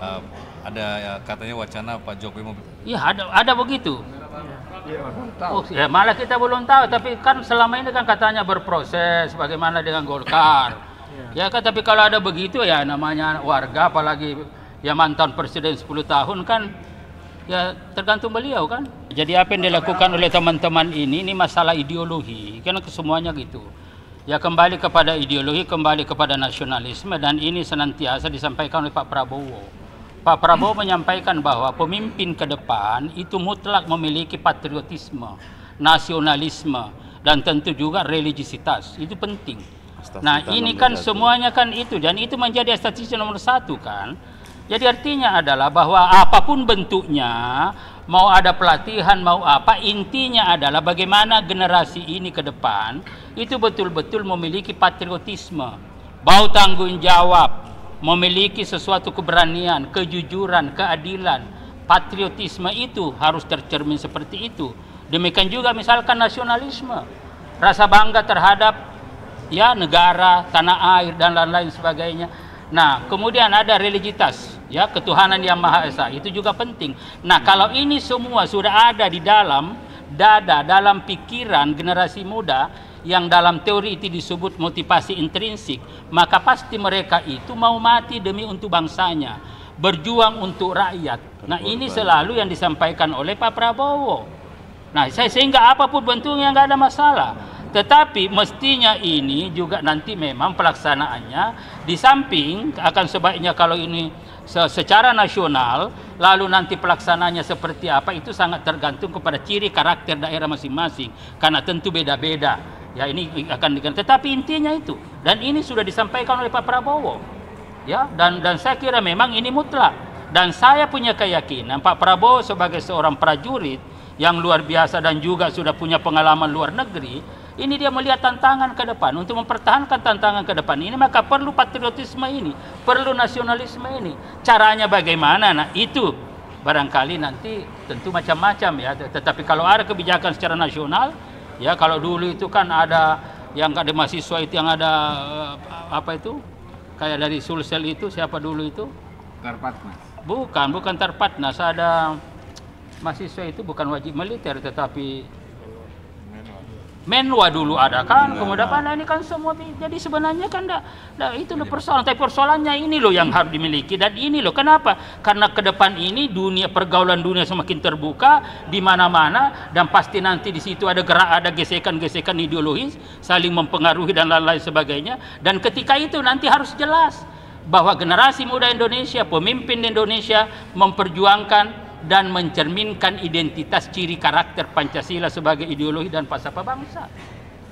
uh, ada ya, katanya wacana Pak Jokowi mau. Iya, ada begitu. Oh, ya malah kita belum tahu, tapi kan selama ini kan katanya berproses bagaimana dengan Golkar. Ya kan, tapi kalau ada begitu ya namanya warga, apalagi ya mantan presiden 10 tahun kan, ya tergantung beliau kan. Jadi apa yang dilakukan oleh teman-teman ini masalah ideologi, kan semuanya gitu. Ya kembali kepada ideologi, kembali kepada nasionalisme, dan ini senantiasa disampaikan oleh Pak Prabowo. Pak Prabowo menyampaikan bahwa pemimpin ke depan itu mutlak memiliki patriotisme, nasionalisme, dan tentu juga religiositas. Itu penting. Nah ini kan semuanya kan itu, dan itu menjadi statistik nomor 1 kan. Jadi artinya adalah bahwa apapun bentuknya, mau ada pelatihan, mau apa, intinya adalah bagaimana generasi ini ke depan itu betul-betul memiliki patriotisme, bau tanggung jawab, memiliki sesuatu keberanian, kejujuran, keadilan. Patriotisme itu harus tercermin seperti itu. Demikian juga misalkan nasionalisme, rasa bangga terhadap ya negara, tanah air, dan lain-lain sebagainya. Nah kemudian ada religitas, ya ketuhanan yang Maha Esa, itu juga penting. Nah kalau ini semua sudah ada di dalam dada, dalam pikiran generasi muda, yang dalam teori itu disebut motivasi intrinsik, maka pasti mereka itu mau mati demi untuk bangsanya, berjuang untuk rakyat. Nah ini selalu yang disampaikan oleh Pak Prabowo. Nah sehingga apapun bentuknya nggak ada masalah. Tetapi mestinya ini juga nanti memang pelaksanaannya, di samping akan sebaiknya kalau ini secara nasional, lalu nanti pelaksananya seperti apa itu sangat tergantung kepada ciri karakter daerah masing-masing, karena tentu beda-beda. Ya ini akan diganti, tetapi intinya itu, dan ini sudah disampaikan oleh Pak Prabowo, ya, dan saya kira memang ini mutlak, dan saya punya keyakinan Pak Prabowo sebagai seorang prajurit yang luar biasa dan juga sudah punya pengalaman luar negeri, ini dia melihat tantangan ke depan untuk mempertahankan tantangan ke depan ini, maka perlu patriotisme ini, perlu nasionalisme ini. Caranya bagaimana? Nah itu barangkali nanti tentu macam-macam ya, tetapi kalau ada kebijakan secara nasional. Ya kalau dulu itu kan ada yang ada mahasiswa itu yang ada apa itu kayak dari Sulsel itu, siapa dulu itu? Tarpatnas. Bukan Tarpatnas, ada mahasiswa itu bukan wajib militer tetapi Menwa dulu ada kan, kemudian ini kan semua. Jadi sebenarnya kan itu loh persoalan, tapi persoalannya ini loh yang harus dimiliki, dan ini loh kenapa? Karena ke depan ini pergaulan dunia semakin terbuka di mana-mana, dan pasti nanti di situ ada gesekan-gesekan ideologis, saling mempengaruhi dan lain-lain sebagainya. Dan ketika itu nanti harus jelas bahwa generasi muda Indonesia, pemimpin Indonesia memperjuangkan dan mencerminkan identitas ciri karakter Pancasila sebagai ideologi dan falsafah bangsa.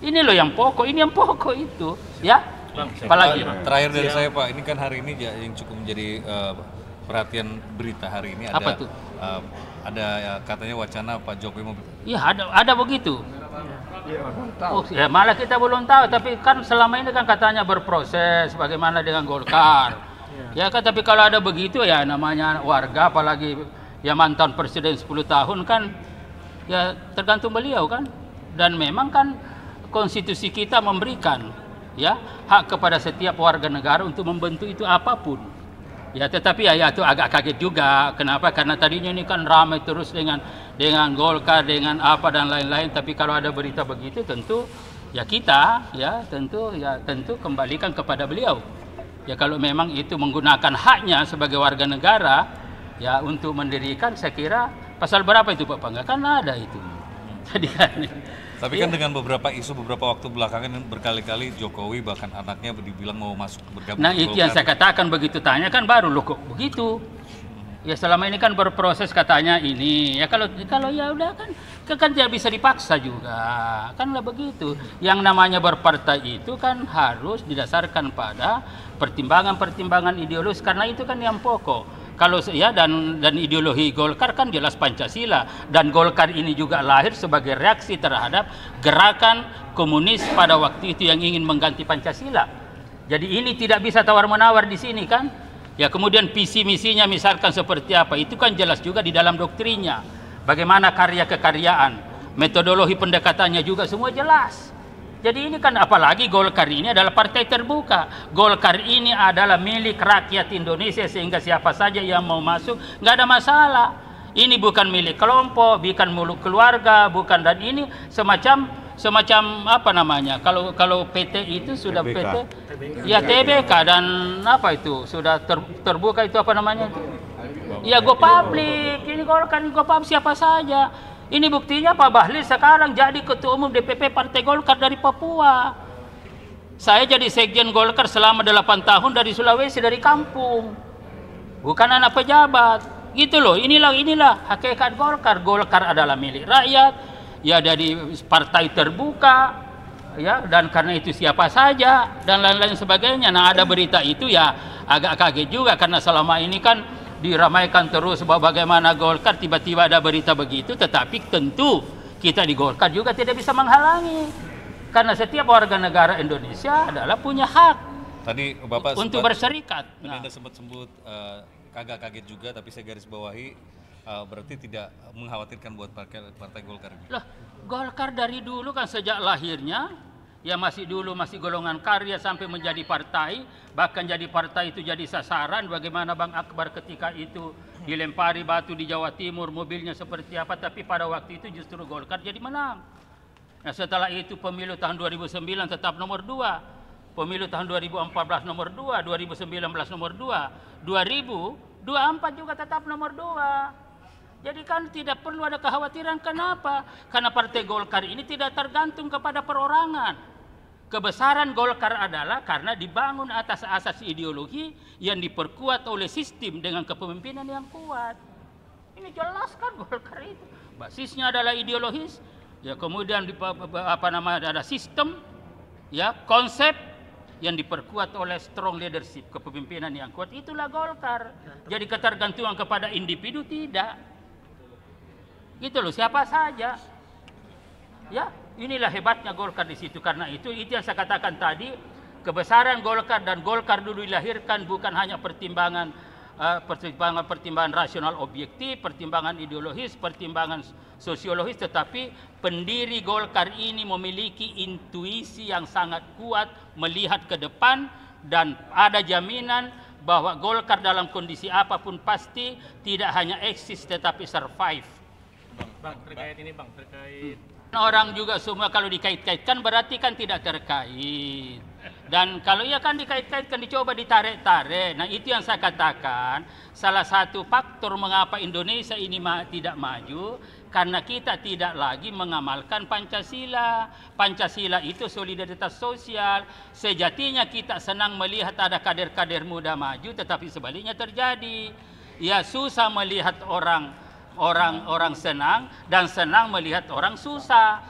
Ini loh yang pokok, ini yang pokok itu, ya. Apalagi terakhir dari saya Pak, ini kan hari ini yang cukup menjadi perhatian berita hari ini, ada apa tuh? Ada ya, katanya wacana Pak Jokowi mau. Iya, ada begitu. Oh, ya malah kita belum tahu, tapi kan selama ini kan katanya berproses bagaimana dengan Golkar. Ya kan, tapi kalau ada begitu ya namanya warga, apalagi ya mantan presiden 10 tahun kan, ya tergantung beliau kan. Dan memang kan konstitusi kita memberikan ya hak kepada setiap warga negara untuk membentuk itu apapun. Ya tetapi ya itu agak kaget juga. Kenapa? Karena tadinya ini kan ramai terus dengan Golkar, dengan apa dan lain-lain. Tapi kalau ada berita begitu tentu ya kita tentu kembalikan kepada beliau. Ya kalau memang itu menggunakan haknya sebagai warga negara ya untuk mendirikan, saya kira pasal berapa itu Pak Pangga? Kan ada itu. Jadi tapi kan dengan beberapa isu beberapa waktu belakangan berkali-kali Jokowi bahkan anaknya dibilang mau masuk bergabung. Nah itu yang saya katakan, begitu tanya kan baru loh kok begitu. Ya selama ini kan berproses katanya ini. Ya kalau ya udah kan tidak bisa dipaksa juga. Kan lah begitu. Yang namanya berpartai itu kan harus didasarkan pada pertimbangan-pertimbangan ideologis, karena itu kan yang pokok. Kalau ya dan ideologi Golkar kan jelas Pancasila, dan Golkar ini juga lahir sebagai reaksi terhadap gerakan komunis pada waktu itu yang ingin mengganti Pancasila. Jadi ini tidak bisa tawar-menawar di sini kan. Ya kemudian visi misinya misalkan seperti apa, itu kan jelas juga di dalam doktrinnya. Bagaimana karya kekaryaan, metodologi pendekatannya juga semua jelas. Jadi ini kan apalagi Golkar ini adalah partai terbuka. Golkar ini adalah milik rakyat Indonesia sehingga siapa saja yang mau masuk nggak ada masalah. Ini bukan milik kelompok, bukan milik keluarga, bukan, dan ini semacam apa namanya? Kalau PT itu sudah TBK. PT, ya TBK, dan apa itu sudah terbuka itu apa namanya itu? Ya go public. Ini Golkar ini go public siapa saja. Ini buktinya Pak Bahlil sekarang jadi ketua umum DPP Partai Golkar dari Papua. Saya jadi sekjen Golkar selama 8 tahun dari Sulawesi, dari kampung. Bukan anak pejabat. Gitu loh, inilah hakikat Golkar. Golkar adalah milik rakyat, ya dari partai terbuka, ya, dan karena itu siapa saja dan lain-lain sebagainya. Nah, ada berita itu ya agak kaget juga karena selama ini kan diramaikan terus bahwa bagaimana Golkar tiba-tiba ada berita begitu, tetapi tentu kita di Golkar juga tidak bisa menghalangi karena setiap warga negara Indonesia adalah punya hak Tadi Bapak untuk berserikat. Tadi Anda sempat sebut kagak kaget juga, tapi saya garis bawahi berarti tidak mengkhawatirkan buat partai Golkar ini. Lah, Golkar dari dulu kan sejak lahirnya ya masih golongan karya sampai menjadi partai, bahkan jadi partai itu jadi sasaran. Bagaimana Bang Akbar ketika itu dilempari batu di Jawa Timur, mobilnya seperti apa, tapi pada waktu itu justru Golkar jadi menang. Nah, setelah itu pemilu tahun 2009 tetap nomor 2, pemilu tahun 2014 nomor 2, 2019 nomor 2, 2024 juga tetap nomor 2. Jadi kan tidak perlu ada kekhawatiran. Kenapa? Karena partai Golkar ini tidak tergantung kepada perorangan. Kebesaran Golkar adalah karena dibangun atas asas ideologi yang diperkuat oleh sistem dengan kepemimpinan yang kuat. Ini jelas kan Golkar itu. Basisnya adalah ideologis, ya, kemudian ada sistem, ya, konsep yang diperkuat oleh strong leadership, kepemimpinan yang kuat. Itulah Golkar. Jadi ketergantungan kepada individu tidak. Gitu loh, siapa saja. Ya, inilah hebatnya Golkar di situ. Karena itu yang saya katakan tadi, kebesaran Golkar, dan Golkar dulu dilahirkan bukan hanya pertimbangan rasional objektif, pertimbangan ideologis, pertimbangan sosiologis, tetapi pendiri Golkar ini memiliki intuisi yang sangat kuat melihat ke depan, dan ada jaminan bahwa Golkar dalam kondisi apapun pasti tidak hanya eksis tetapi survive. Bang, terkait ini Bang, terkait orang juga semua kalau dikait-kaitkan berarti kan tidak terkait. Dan kalau ia kan dikait-kaitkan, dicoba ditarik-tarik. Nah, itu yang saya katakan, salah satu faktor mengapa Indonesia ini tidak maju, karena kita tidak lagi mengamalkan Pancasila. Pancasila itu solidaritas sosial. Sejatinya kita senang melihat ada kader-kader muda maju, tetapi sebaliknya terjadi. Ya, susah melihat orang senang dan senang melihat orang susah.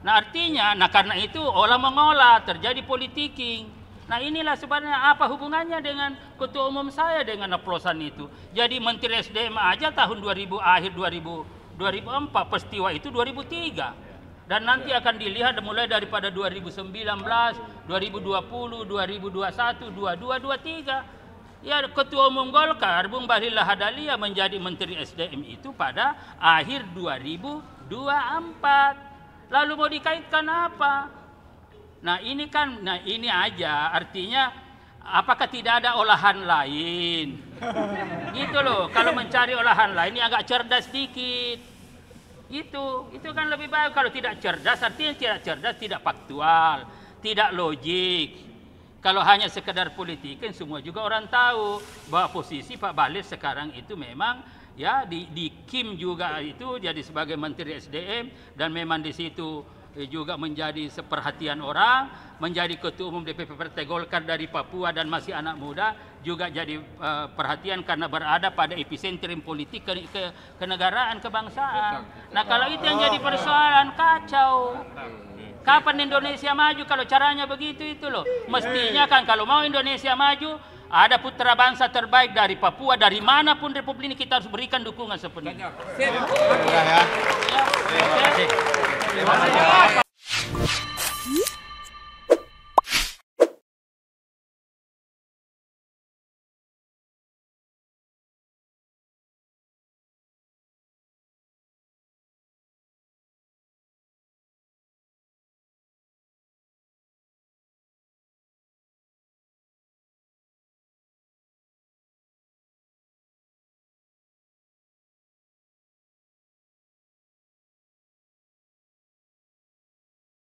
Nah, artinya, karena itu olah mengolah, terjadi politiking. Nah, inilah sebenarnya apa hubungannya dengan ketua umum saya dengan oplosan itu. Jadi Menteri SDM aja tahun 2004, peristiwa itu 2003. Dan nanti akan dilihat mulai daripada 2019, 2020, 2021, 22, 23. Ya, ketua umum Golkar, Bung Bahlil Lahadalia menjadi Menteri SDM itu pada akhir 2024. Lalu mau dikaitkan apa? Nah, ini aja artinya, apakah tidak ada olahan lain? Gitu loh, kalau mencari olahan lain ini agak cerdas dikit. Itu kan lebih baik. Kalau tidak cerdas, artinya tidak cerdas, tidak faktual, tidak logik. Kalau hanya sekedar politik, kan semua juga orang tahu bahwa posisi Pak Bahlil sekarang itu memang ya di Kim juga itu jadi sebagai Menteri SDM, dan memang di situ juga menjadi seperhatian orang, menjadi ketua umum DPP Partai Golkar dari Papua dan masih anak muda juga jadi perhatian karena berada pada epicentrum politik kenegaraan, kebangsaan. Nah, kalau itu yang jadi persoalan, kacau. Kapan Indonesia maju kalau caranya begitu itu loh. Mestinya kan kalau mau Indonesia maju, ada putra bangsa terbaik dari Papua, dari manapun Republik ini, kita harus berikan dukungan sepenuhnya. Terima kasih.